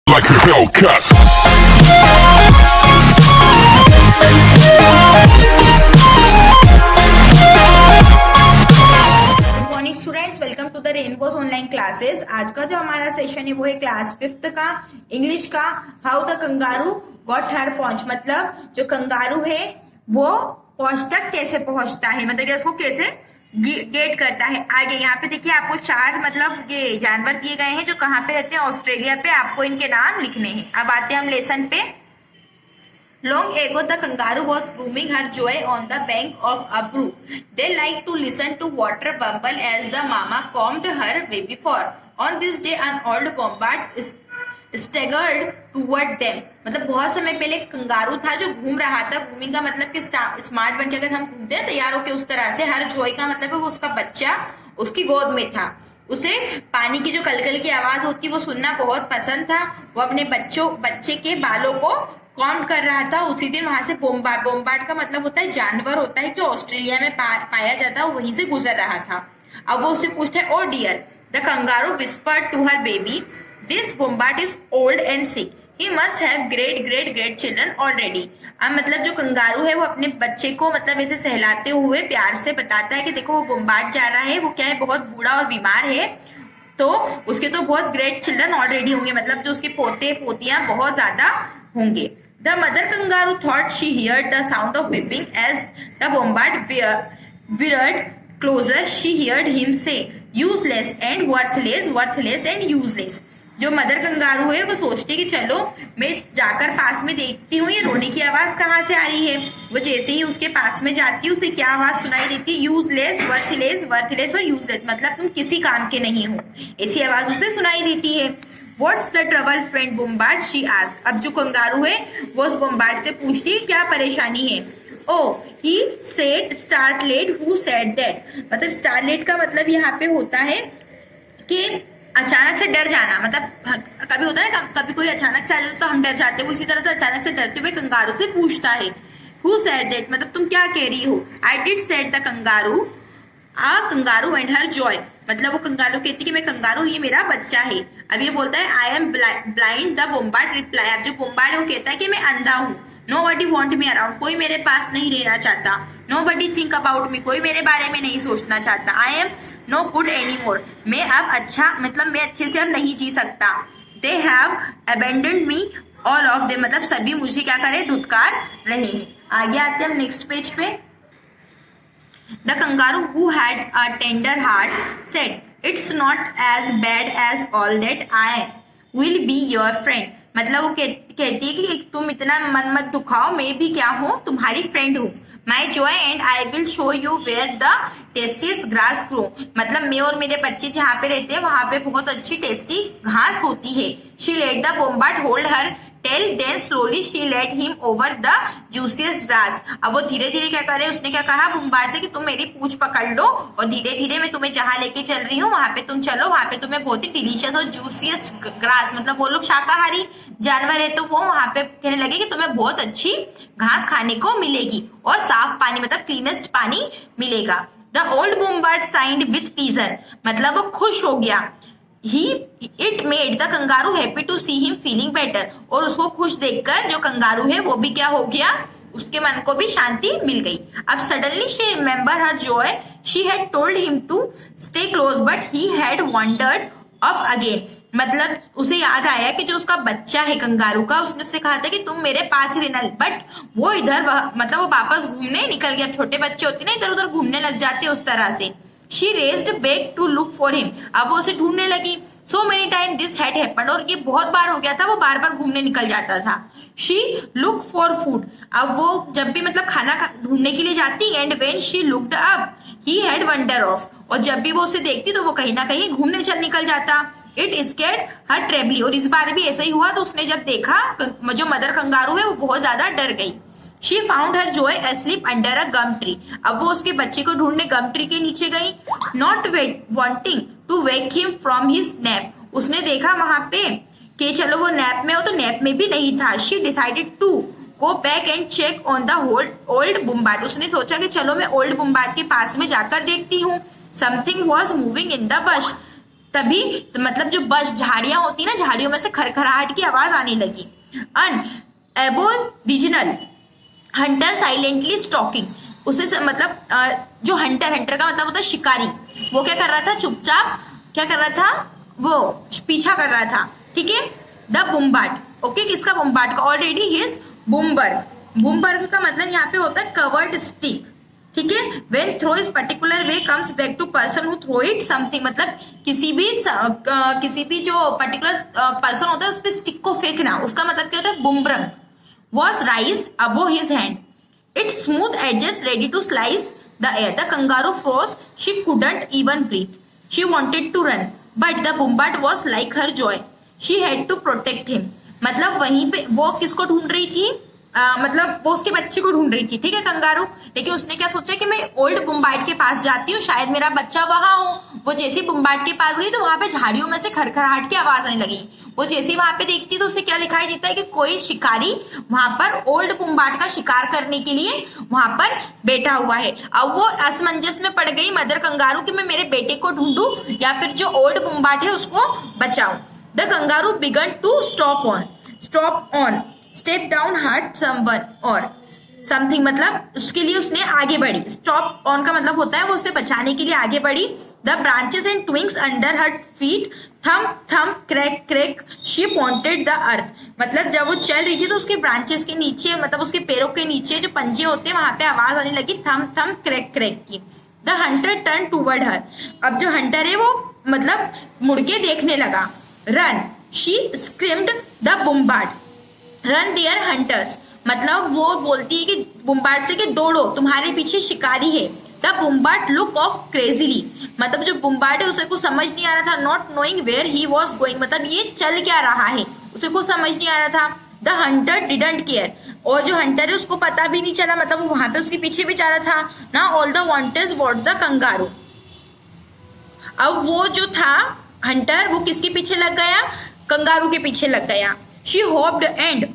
like a Hellcat. Morning students, welcome to the rainbows online classes. आज का जो हमारा सेशन है वो है क्लास 5th का इंग्लिश का। How the kangaroo got her पहुंच, मतलब जो कंगारू है वो पहुंच तक कैसे पहुंचता है, मतलब उसको कैसे गेट करता है। आगे यहाँ पे देखिए आपको 4 मतलब ये जानवर दिए गए हैं जो कहाँ पे रहते हैं, ऑस्ट्रेलिया पे। आपको इनके नाम लिखने हैं। अब आते हैं हम लेसन पे। Long ago, the kangaroo was grooming her joy on the bank of a brook. They liked to listen to water bumble as the mama combed her baby fur. On this day, an old bombard staggered toward them. मतलब बहुत समय पहले एक kangaroo था जो घूम रहा था। घूमिंग का मतलब कि स्मार्ट बन के अगर हम घूमते हैं तैयार होके उस तरह से, हर जॉय का मतलब है वो उसका बच्चा उसकी गोद में था। उसे पानी की जो कलकल की आवाज होती वो सुनना बहुत पसंद था। वो अपने बच्चे के बालों को कॉम्ब कर रहा था। उसी दिन वहां से बोम्बार्ड का मतलब होता है जानवर होता है जो ऑस्ट्रेलिया में पाया जाता है, वहीं से गुजर रहा था। अब वो उससे पूछता है, oh dear, the kangaroo whispered to her baby, this wombat is old and sick, he must have great great great children already. अब मतलब जो कंगारू है वो अपने बच्चे को मतलब ऐसे सहलाते हुए प्यार से बताता है कि देखो वो बोम्बार्ड जा रहा है, वो क्या है बहुत बूढ़ा और बीमार है, तो उसके तो बहुत ग्रेट चिल्ड्रन ऑलरेडी होंगे, मतलब जो उसके पोते पोतियां बहुत ज्यादा होंगे। The mother kangaroo thought she heard the sound of weeping as the bombard veered closer. She heard him say, "Useless and worthless, worthless and useless." जो मदर कंगारू है वो सोचती है कि चलो मैं जाकर पास में देखती हूँ ये रोने की आवाज कहाँ से आ रही है। वो जैसे ही उसके पास में जाती है उसे क्या आवाज सुनाई देती है, यूजलेस, वर्थलेस, वर्थलेस और यूजलेस, मतलब तुम किसी काम के नहीं हो, ऐसी आवाज उसे सुनाई देती है। What's the trouble, friend Bombard? She asked. अब जो कंगारू है वो उस बोम्बार्ड से पूछती है क्या परेशानी है। Oh, he said startled. Who said that? मतलब startled का मतलब यहाँ पे होता है कि अचानक से डर जाना, मतलब कभी होता है ना, कभी कोई अचानक से आ जाता तो हम डर जाते हैं, वो इसी तरह से अचानक से डरते हुए कंगारू से पूछता है। Who said that? मतलब तुम क्या कह रही हो। I did, said the kangaroo. A kangaroo and her joy, मतलब वो कंगारू कहती कि मैं कंगारू, ये मेरा बच्चा है। अब ये बोलता है I am blind, the wombat replied. अब जो बोम्बार्ड है वो कहता है कि मैं अंधा हूँ। Nobody want me around, कोई मेरे पास नहीं रहना चाहता। Nobody think about me, कोई मेरे बारे में नहीं सोचना चाहता। I am no good any more, मैं अब अच्छा मतलब मैं अच्छे से अब नहीं जी सकता। They have abandoned me all of they, मतलब सभी मुझे क्या करे, धुतकार रहे हैं। आगे आते हैं हम नेक्स्ट पेज पे। The kangaroo, who had a tender heart, said, "It's not as bad as all that. I will be your friend." मतलब वो कहती है कि तुम इतना मन मत दुखाओ, मैं भी क्या हूँ, तुम्हारी फ्रेंड हूँ। My joy and I will show you where the tastiest grass grow, मतलब मैं और मेरे बच्चे जहाँ पे रहते हैं वहां पे बहुत अच्छी टेस्टी घास होती है। She let the bombard hold her tail, then slowly she led him over the juiciest grass. अब वो धीरे धीरे क्या करे, उसने क्या कहा बोम्बार्ड से कि तुम मेरी पूंछ पकड़ लो और धीरे धीरे मैं तुम्हें जहां लेके चल रही हूँ वहां पे तुम चलो, वहां पे तुम्हें बहुत ही डिलीशियस और जूसियस्ट ग्रास, मतलब वो लोग शाकाहारी जानवर है तो वो वहां पे कहने लगे कि तुम्हें बहुत अच्छी घास खाने को मिलेगी और साफ पानी मतलब क्लीनेस्ट पानी मिलेगा। The old wombat sighed with pleasure, मतलब वो खुश हो गया। It made the kangaroo happy to see him feeling better, और उसको खुश देखकर जो कंगारू है वो भी क्या हो गया, उसके मन को भी शांति मिल गई। अब suddenly she remembered her joy. She had told him to stay close, but he had wandered off again. मतलब उसे याद आया कि जो उसका बच्चा है कंगारू का, उसने उससे कहा था कि तुम मेरे पास ही रहना, बट वो इधर मतलब वो वापस घूमने निकल गया। छोटे बच्चे होते ना इधर उधर घूमने लग जाते उस तरह से। She raised back to look for him. अब वो उसे ढूंढने लगी। So many times this had happened, और ये बहुत बार हो गया था, वो बार बार घूमने निकल जाता था। She looked for food. अब वो जब भी मतलब खाना ढूंढने के लिए जाती, and when she looked up, he had wandered off. और जब भी वो उसे देखती तो वो कहीं ना कहीं घूमने निकल जाता। It scared her terribly, और इस बार भी ऐसा ही हुआ। तो उसने जब देखा जो मदर कंगारू है वो बहुत ज्यादा डर गई। She found her joy asleep under a gum tree. अब वो उसके बच्चे को ढूंढने गम ट्री के नीचे गई। Not wanting to wake him from his nap. उसने देखा वहां पे कि चलो वो नैप में हो, तो नैप में भी नहीं था। She decided to go back and check on the old bombard. उसने सोचा कि चलो मैं ओल्ड बोम्बार्ड के पास में जाकर देखती हूँ। Something was moving in the bush. तभी मतलब जो बस झाड़ियां होती ना, झाड़ियों में से खरखराहट की आवाज आने लगी। अन एबोरिजिनल हंटर साइलेंटली स्टॉकिंग, उसे मतलब जो हंटर का मतलब होता है शिकारी, वो क्या कर रहा था, चुपचाप क्या कर रहा था, वो पीछा कर रहा था, ठीक है। द बुम्बार्ड, ओके, किसका, बुम्बार्ड का। ऑलरेडी हिज बुम्बर्ग का मतलब यहाँ पे होता है कवर्ड स्टिक, ठीक है। When throw is particular way comes back to person who throw it something, मतलब किसी भी जो पर्टिकुलर पर्सन होता है उस पर स्टिक को फेंकना, उसका मतलब क्या होता है, boomerang. Was raised above his hand, its smooth adjust ready to slice the air, the kangaroo froze, she couldn't even breathe, she wanted to run but the wombat was like her joy, she had to protect him. मतलब वहीं पे वो किसको ढूंढ रही थी, मतलब वो उसके बच्चे को ढूंढ रही थी, ठीक है, कंगारू। लेकिन उसने क्या सोचा कि मैं ओल्ड बुम्बार्ड के पास जाती हूँ, शायद मेरा बच्चा वहां हो। वो जैसे बुम्बार्ड के पास गई तो वहां पे झाड़ियों में से खरखराहट की आवाज आने लगी। वो जैसे वहां पे देखती तो उसे क्या दिखाई देता है कि कोई शिकारी वहां पर ओल्ड बुम्बार्ड का शिकार करने के लिए वहां पर बैठा हुआ है। अब वो असमंजस में पड़ गई मदर कंगारू कि मैं मेरे बेटे को ढूंढूं या फिर जो ओल्ड बुम्बार्ड है उसको बचाऊं। The kangaroo began to stop on step down hurt someone or something, मतलब उसके लिए उसने आगे बढ़ी। स्टॉप ऑन का मतलब होता है वो उसे बचाने के लिए आगे बढ़ी। The branches and twigs under her feet thump crack crack she pointed the earth, मतलब जब वो चल रही थी तो उसके ब्रांचेस के नीचे, मतलब उसके पैरों के नीचे जो पंजे होते हैं वहां पे आवाज आने लगी थम क्रैक क्रैक की। द हंटर टर्न टूवर्ड हर, अब जो हंटर है वो मतलब मुड़ के देखने लगा। Run she screamed the wombat, run there hunters, मतलब वो बोलती है कि बुम्बार्ड से कि दौड़ो, तुम्हारे पीछे शिकारी है। द बुम्बार्ड लुक ऑफ क्रेजीली, मतलब जो बुम्बार्ड है उसे कुछ समझ नहीं आ रहा था। Not knowing where he was going, मतलब ये चल क्या रहा है उसे कुछ समझ नहीं आ रहा था। द हंटर डिडंट केयर, और जो हंटर है उसको पता भी नहीं चला, मतलब वो वहां पे उसके पीछे भी जा रहा था ना। All the vantage what the kangaroo, अब वो जो था हंटर वो किसके पीछे लग गया, कंगारू के पीछे लग गया। She hopped and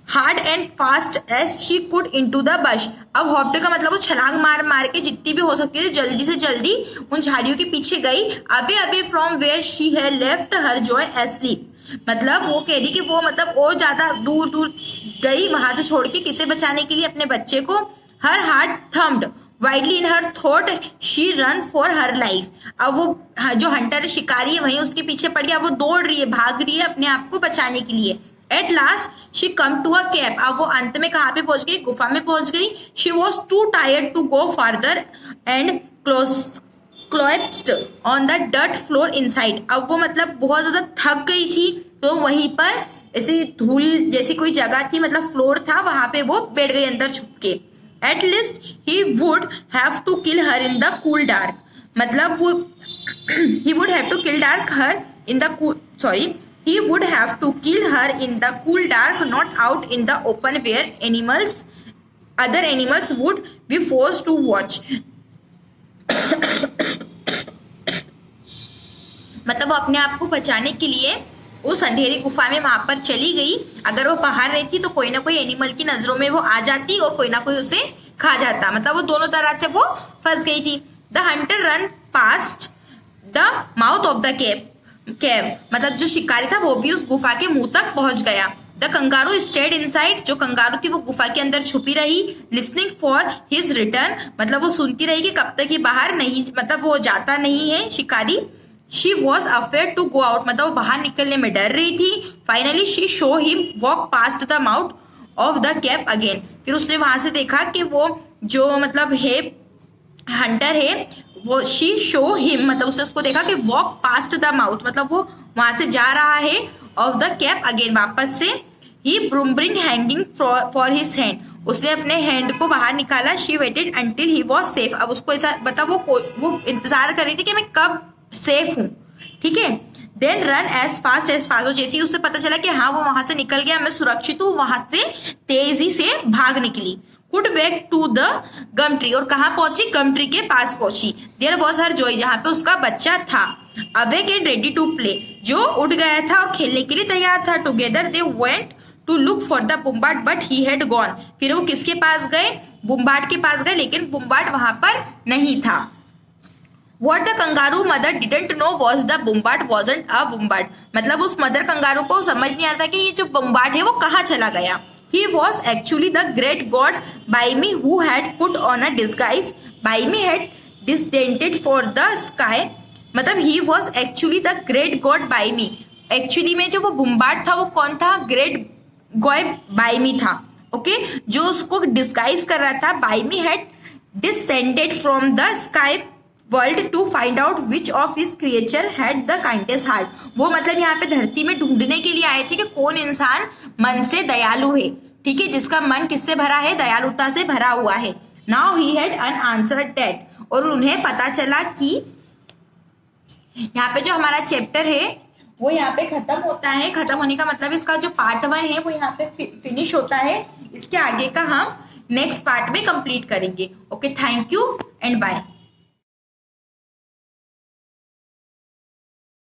hard and fast as she could into the bush, अब होप्ड का मतलब वो छलांग मार मार के जितनी भी हो सकती थी जल्दी से जल्दी उन झाड़ियों के पीछे गई। Away from where she had left her joey asleep, मतलब वो कह रही कि वो मतलब और ज्यादा दूर गई वहां से छोड़ के किसे बचाने के लिए, अपने बच्चे को। Her heart thumbed widely in her thought she run for her life, अब वो जो हंटर शिकारी है वहीं उसके पीछे पड़ गया, वो दौड़ रही है, भाग रही है अपने आप को बचाने के लिए। At last she come to a cave, अब वो अंत में कहाँ पे पहुंच गई, गुफा में पहुंच गई। She was too tired to go further and collapsed on the dirt floor inside, अब वो मतलब बहुत ज्यादा थक गई थी तो वहीं पर ऐसी धूल जैसी कोई जगह थी, मतलब फ्लोर था, वहां पे वो बैठ गई अंदर छुप के। At least he would have to kill her in the cool dark, मतलब वो he would have to kill her in the cool dark, not out in the open where other animals would be forced to watch. मतलब वो अपने आप को बचाने के लिए उस अंधेरी गुफा में वहां पर चली गई। अगर वो बाहर रहती तो कोई ना कोई एनिमल की नजरों में वो आ जाती और कोई ना कोई उसे खा जाता, मतलब वो दोनों तरह से वो फंस गई थी। The Hunter run past the mouth of the केव, मतलब जो शिकारी था वो भी उस गुफा के मुंह तक पहुंच गया। द कंगारू स्टेड इनसाइड, जो कंगारू थी वो गुफा के अंदर छुपी रही। लिसनिंग फॉर हिज रिटर्न, मतलब वो सुनती रही कि कब तक ये बाहर नहीं, मतलब वो जाता नहीं है शिकारी। She was afraid to go out, मतलब वो बाहर निकलने में डर रही थी। Finally she saw him walk past the mouth of the cave again, फिर उसने वहां से देखा कि वो जो मतलब है हंटर है वो शी शो हिम, मतलब उसने उसको देखा कि वॉक पास्ट द माउथ, मतलब वो वहां से जा रहा है, ऑफ द कैप अगेन वापस से। ही ब्रूमब्रिंग हैंगिंग फॉर हिज हैंड, उसने अपने हैंड को बाहर निकाला। She weighted until he was safe, अब उसको ऐसा मतलब वो इंतजार कर रही थी कि मैं कब सेफ हूं, ठीक है। देन रन एज फास्ट जैसे ही उसे पता चला कि हाँ वो वहां से निकल गया, मैं सुरक्षित हूँ, वहां से तेजी से भाग निकली। Could back to the gum tree, और कहाँ पहुंची, गम ट्री के पास पहुंची। देयर वॉज हर जॉय, जहां पे उसका बच्चा था। Awake and ready to play, जो उठ गया था और खेलने के लिए तैयार था। Together they went to look for the wombat but he had gone, फिर वो किसके पास गए, बुम्बार्ड के पास गए, लेकिन बुम्बार्ड वहां पर नहीं था। What the kangaroo mother didn't know was the bombard wasn't a bombard. मतलब उस मदर कंगारू को समझ नहीं आता कि ये जो bombard है वो कहाँ चला गया. He was actually the great god Baimi who had put on a disguise. Baimi had descended for the sky. मतलब he was actually the great god Baimi. Actually में जो वो bombard था वो कौन था? Great god Baimi था. Okay जो उसको डिस्गाइज कर रहा था. Baimi had descended from the sky world to find out which of his creature had the kindest heart. वो मतलब यहाँ पे धरती में ढूंढने के लिए आए थे कि कौन इंसान मन से दयालु है. ठीक है, जिसका मन किससे भरा है? दयालुता से भरा हुआ है. Now he had unanswered that. और उन्हें पता चला कि यहाँ पे जो हमारा चैप्टर है वो यहाँ पे खत्म होता है. खत्म होने का मतलब इसका जो पार्ट 1 है वो यहाँ पे फिनिश होता है. इसके आगे का हम नेक्स्ट पार्ट में कंप्लीट करेंगे. Okay, thank you and bye.